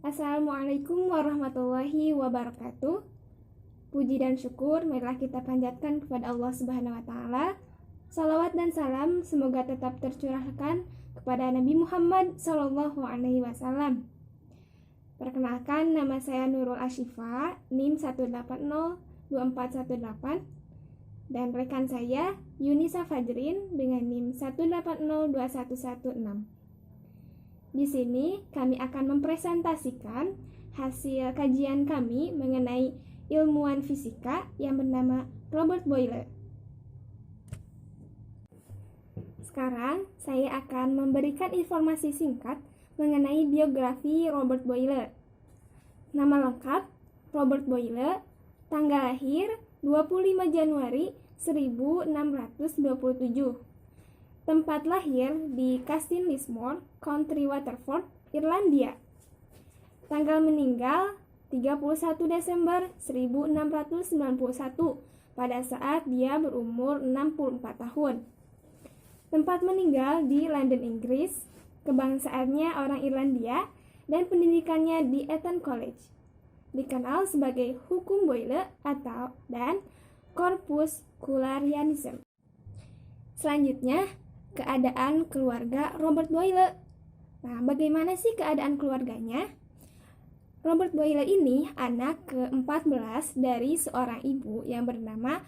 Assalamualaikum warahmatullahi wabarakatuh. Puji dan syukur marilah kita panjatkan kepada Allah Subhanahu wa taala. Salawat dan salam semoga tetap tercurahkan kepada Nabi Muhammad sallallahu alaihi wasallam. Perkenalkan, nama saya Nurul Ashifa, NIM 1802418, dan rekan saya Yunisa Fajrin dengan NIM 1802116. Di sini kami akan mempresentasikan hasil kajian kami mengenai ilmuwan fisika yang bernama Robert Boyle. Sekarang saya akan memberikan informasi singkat mengenai biografi Robert Boyle. Nama lengkap Robert Boyle, tanggal lahir 25 Januari 1627. Tempat lahir di Castle Lismore, County Waterford, Irlandia. Tanggal meninggal 31 Desember 1691 pada saat dia berumur 64 tahun. Tempat meninggal di London, Inggris. Kebangsaannya orang Irlandia dan pendidikannya di Eton College. Dikenal sebagai hukum Boyle dan corpuscularianism. Selanjutnya, keadaan keluarga Robert Boyle. Nah, bagaimana sih keadaan keluarganya? Robert Boyle ini anak ke-14 dari seorang ibu yang bernama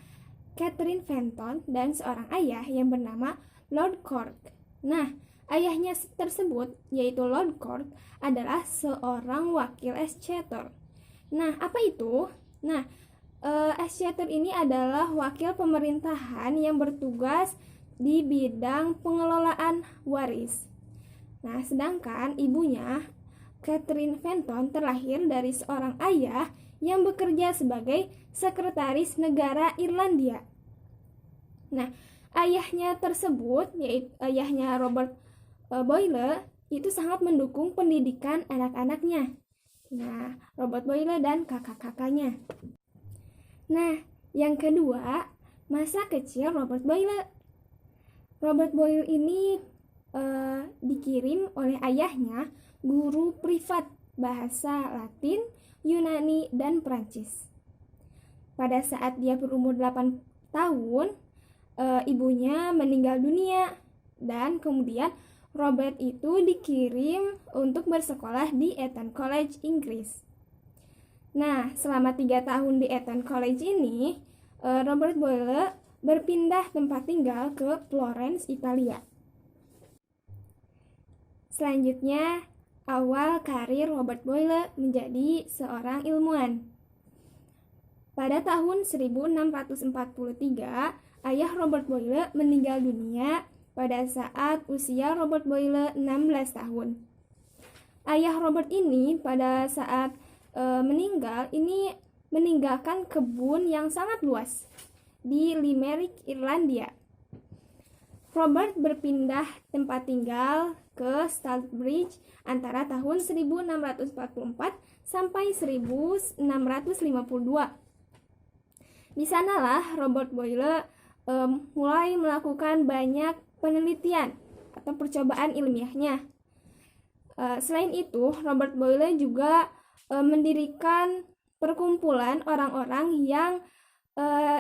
Catherine Fenton dan seorang ayah yang bernama Lord Cork. Nah, ayahnya tersebut, yaitu Lord Cork, adalah seorang wakil exchequer. Nah, apa itu? Nah, exchequer ini adalah wakil pemerintahan yang bertugas di bidang pengelolaan waris. Nah, sedangkan ibunya, Catherine Fenton, terlahir dari seorang ayah yang bekerja sebagai sekretaris negara Irlandia. Nah, ayahnya tersebut, yaitu ayahnya Robert Boyle, itu sangat mendukung pendidikan anak-anaknya. Nah, Robert Boyle dan kakak-kakaknya. Nah, yang kedua, masa kecil Robert Boyle. Robert Boyle ini dikirim oleh ayahnya guru privat bahasa Latin, Yunani, dan Prancis. Pada saat dia berumur 8 tahun, ibunya meninggal dunia dan kemudian Robert itu dikirim untuk bersekolah di Eton College, Inggris. Nah, selama 3 tahun di Eton College ini, Robert Boyle berpindah tempat tinggal ke Florence, Italia. Selanjutnya, awal karir Robert Boyle menjadi seorang ilmuwan. Pada tahun 1643, ayah Robert Boyle meninggal dunia pada saat usia Robert Boyle 16 tahun. Ayah Robert ini pada saat meninggal ini meninggalkan kebun yang sangat luas di Limerick, Irlandia. Robert berpindah tempat tinggal ke Stalybridge antara tahun 1644 sampai 1652. Di sanalah Robert Boyle mulai melakukan banyak penelitian atau percobaan ilmiahnya. Selain itu, Robert Boyle juga mendirikan perkumpulan orang-orang yang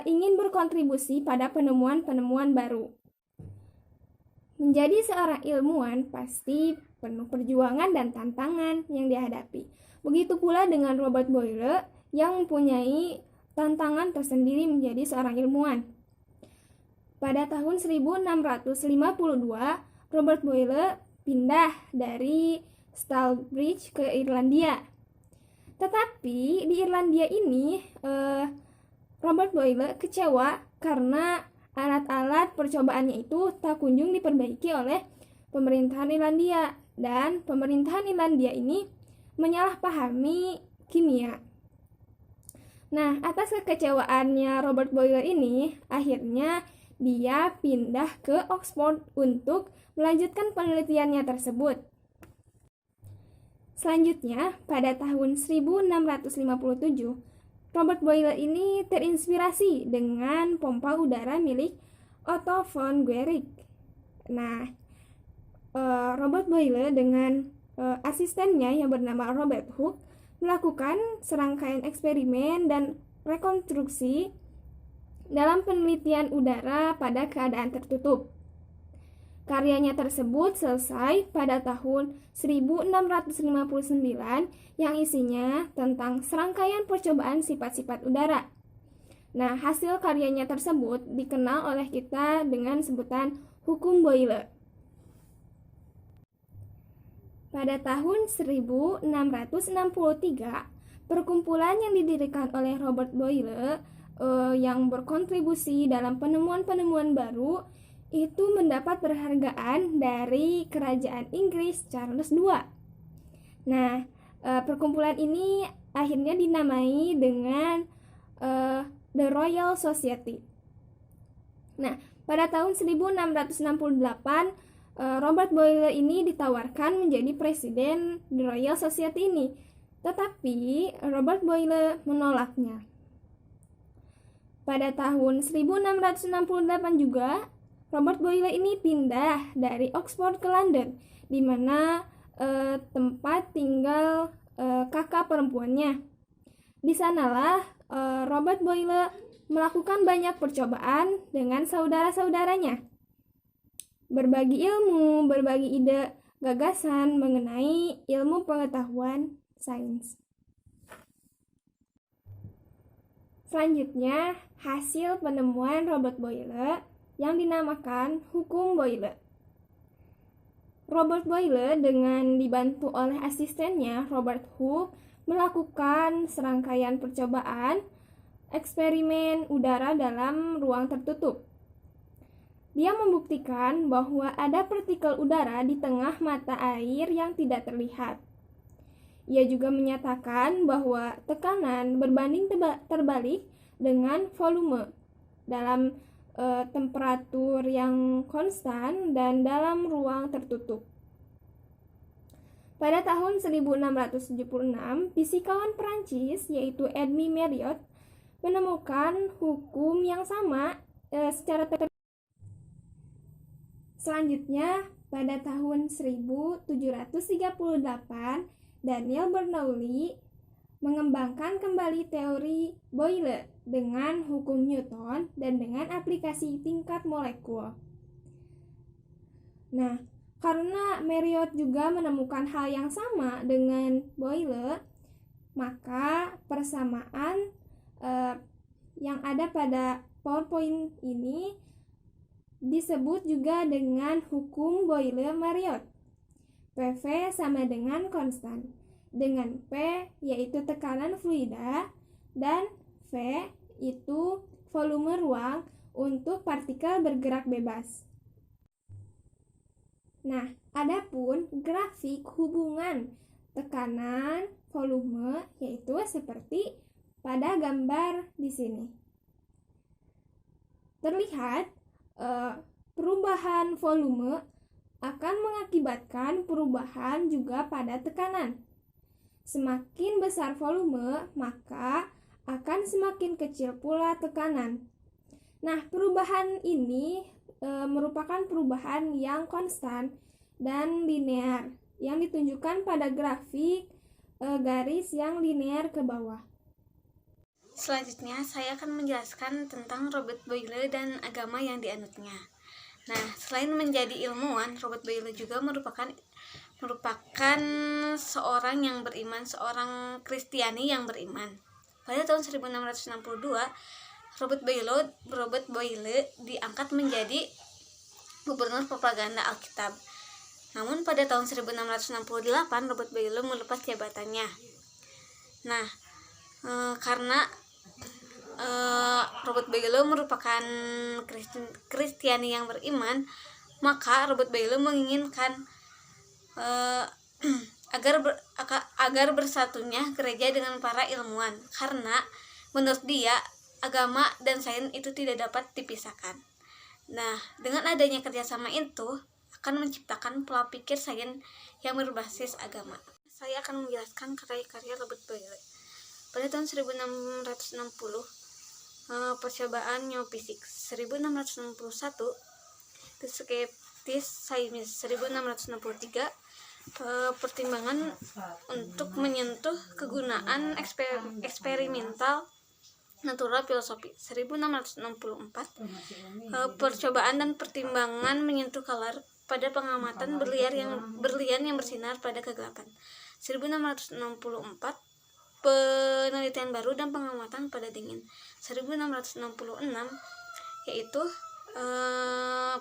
ingin berkontribusi pada penemuan-penemuan baru. Menjadi seorang ilmuwan pasti penuh perjuangan dan tantangan yang dihadapi. Begitu pula dengan Robert Boyle yang mempunyai tantangan tersendiri menjadi seorang ilmuwan. Pada tahun 1652, Robert Boyle pindah dari Stalybridge ke Irlandia. Tetapi di Irlandia ini, Robert Boyle kecewa karena alat-alat percobaannya itu tak kunjung diperbaiki oleh pemerintahan Irlandia, dan pemerintahan Irlandia ini menyalahpahami kimia. Nah, atas kekecewaannya Robert Boyle ini, akhirnya dia pindah ke Oxford untuk melanjutkan penelitiannya tersebut. Selanjutnya, pada tahun 1657, Robert Boyle ini terinspirasi dengan pompa udara milik Otto von Guericke. Nah, Robert Boyle dengan asistennya yang bernama Robert Hooke melakukan serangkaian eksperimen dan rekonstruksi dalam penelitian udara pada keadaan tertutup. Karyanya tersebut selesai pada tahun 1659 yang isinya tentang serangkaian percobaan sifat-sifat udara. Nah, hasil karyanya tersebut dikenal oleh kita dengan sebutan hukum Boyle. Pada tahun 1663, perkumpulan yang didirikan oleh Robert Boyle yang berkontribusi dalam penemuan-penemuan baru itu mendapat penghargaan dari Kerajaan Inggris Charles II. Nah, perkumpulan ini akhirnya dinamai dengan The Royal Society. Nah, pada tahun 1668, Robert Boyle ini ditawarkan menjadi presiden The Royal Society ini, tetapi Robert Boyle menolaknya. Pada tahun 1668 juga, Robert Boyle ini pindah dari Oxford ke London, di mana tempat tinggal kakak perempuannya. Di sanalah Robert Boyle melakukan banyak percobaan dengan saudara-saudaranya. Berbagi ilmu, berbagi ide, gagasan mengenai ilmu pengetahuan sains. Selanjutnya, hasil penemuan Robert Boyle yang dinamakan hukum Boyle. Robert Boyle dengan dibantu oleh asistennya Robert Hooke melakukan serangkaian percobaan eksperimen udara dalam ruang tertutup. Dia membuktikan bahwa ada partikel udara di tengah mata air yang tidak terlihat. Ia juga menyatakan bahwa tekanan berbanding terbalik dengan volume dalam temperatur yang konstan dan dalam ruang tertutup. Pada tahun 1676, fisikawan Prancis yaitu Edmy Merriot menemukan hukum yang sama secara tertutup. Selanjutnya, pada tahun 1738, Daniel Bernoulli mengembangkan kembali teori Boyle dengan hukum Newton dan dengan aplikasi tingkat molekul. Nah, karena Merriot juga menemukan hal yang sama dengan Boyle, maka persamaan yang ada pada PowerPoint ini disebut juga dengan hukum Boyle-Merriot. PV sama dengan konstan, dengan P yaitu tekanan fluida dan V itu volume ruang untuk partikel bergerak bebas. Nah, adapun grafik hubungan tekanan volume yaitu seperti pada gambar di sini. Terlihat perubahan volume akan mengakibatkan perubahan juga pada tekanan. Semakin besar volume, maka akan semakin kecil pula tekanan. Nah, perubahan ini merupakan perubahan yang konstan dan linear yang ditunjukkan pada grafik garis yang linear ke bawah. Selanjutnya, saya akan menjelaskan tentang Robert Boyle dan agama yang dianutnya. Nah, selain menjadi ilmuwan, Robert Boyle juga merupakan seorang yang beriman, seorang Kristiani yang beriman. Pada tahun 1662, Robert Boyle diangkat menjadi gubernur propaganda Alkitab. Namun pada tahun 1668, Robert Boyle melepas jabatannya. Nah, karena Robert Boyle merupakan Kristiani yang beriman, maka Robert Boyle menginginkan agar bersatunya gereja dengan para ilmuwan, karena menurut dia agama dan sains itu tidak dapat dipisahkan. Nah, dengan adanya kerjasama itu akan menciptakan pola pikir sains yang berbasis agama. Saya akan menjelaskan karya-karya Robert Boyle. Pada tahun 1660, percobaan neofisik. 1661, The Skeptics Science. 1663, pertimbangan untuk menyentuh kegunaan eksperimental natural filosofi 1664. Percobaan dan pertimbangan menyentuh kalar pada pengamatan berlian yang bersinar pada kegelapan 1664. Penelitian baru dan pengamatan pada dingin 1666, yaitu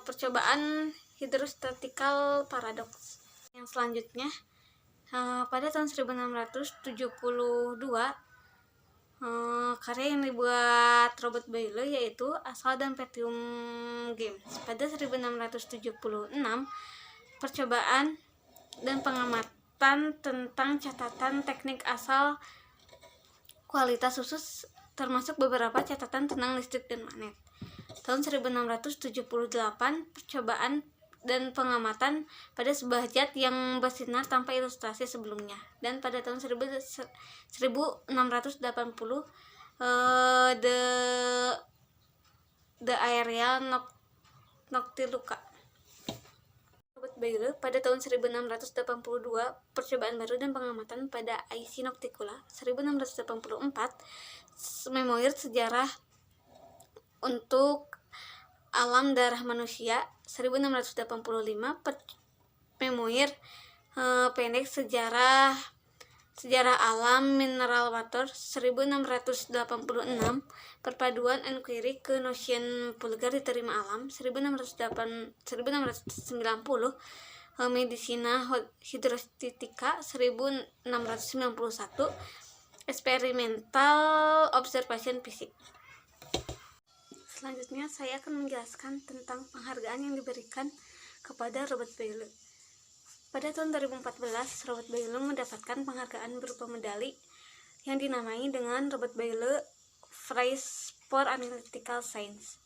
percobaan hidrostatikal paradoks. Yang selanjutnya pada tahun 1672 karya yang dibuat Robert Boyle yaitu Asal dan Petroleum Games. Pada 1676 percobaan dan pengamatan tentang catatan teknik asal kualitas khusus, termasuk beberapa catatan tentang listrik dan magnet. Tahun 1678 percobaan dan pengamatan pada sebuah zat yang bersinar tanpa ilustrasi sebelumnya. Dan pada tahun 1680 The Aerial Noctiluca. Robert Boyle pada tahun 1682 percobaan baru dan pengamatan pada IC Nocticula. 1684 memoir sejarah untuk alam darah manusia. 1685 memoir pendek sejarah alam mineral water. 1686 perpaduan inquiry ke notion vulgar diterima alam. 1690 medicina hydrostatica. 1691 experimental observation physics. Selanjutnya saya akan menjelaskan tentang penghargaan yang diberikan kepada Robert Boyle. Pada tahun 2014, Robert Boyle mendapatkan penghargaan berupa medali yang dinamai dengan Robert Boyle Prize for Analytical Science.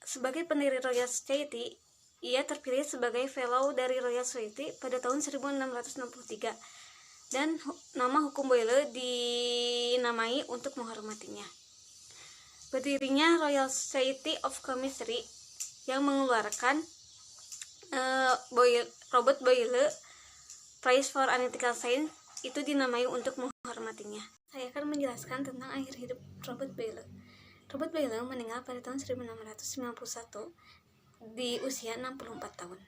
Sebagai pendiri Royal Society, ia terpilih sebagai Fellow dari Royal Society pada tahun 1663, dan nama hukum Boyle dinamai untuk menghormatinya. Berdirinya Royal Society of Chemistry yang mengeluarkan Robert Boyle Prize for Analytical Science itu dinamai untuk menghormatinya. Saya akan menjelaskan tentang akhir hidup Robert Boyle. Robert Boyle meninggal pada tahun 1691 di usia 64 tahun.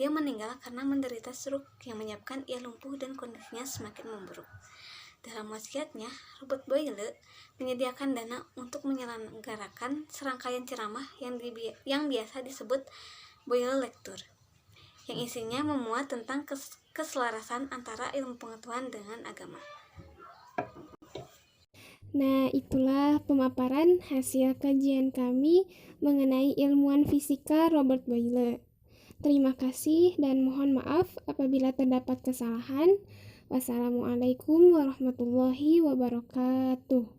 Dia meninggal karena menderita stroke yang menyebabkan ia lumpuh dan kondisinya semakin memburuk. Dalam wasiatnya, Robert Boyle menyediakan dana untuk menyelenggarakan serangkaian ceramah yang biasa disebut Boyle Lecture, yang isinya memuat tentang keselarasan antara ilmu pengetahuan dengan agama. Nah, itulah pemaparan hasil kajian kami mengenai ilmuwan fisika Robert Boyle. Terima kasih dan mohon maaf apabila terdapat kesalahan. Wassalamualaikum warahmatullahi wabarakatuh.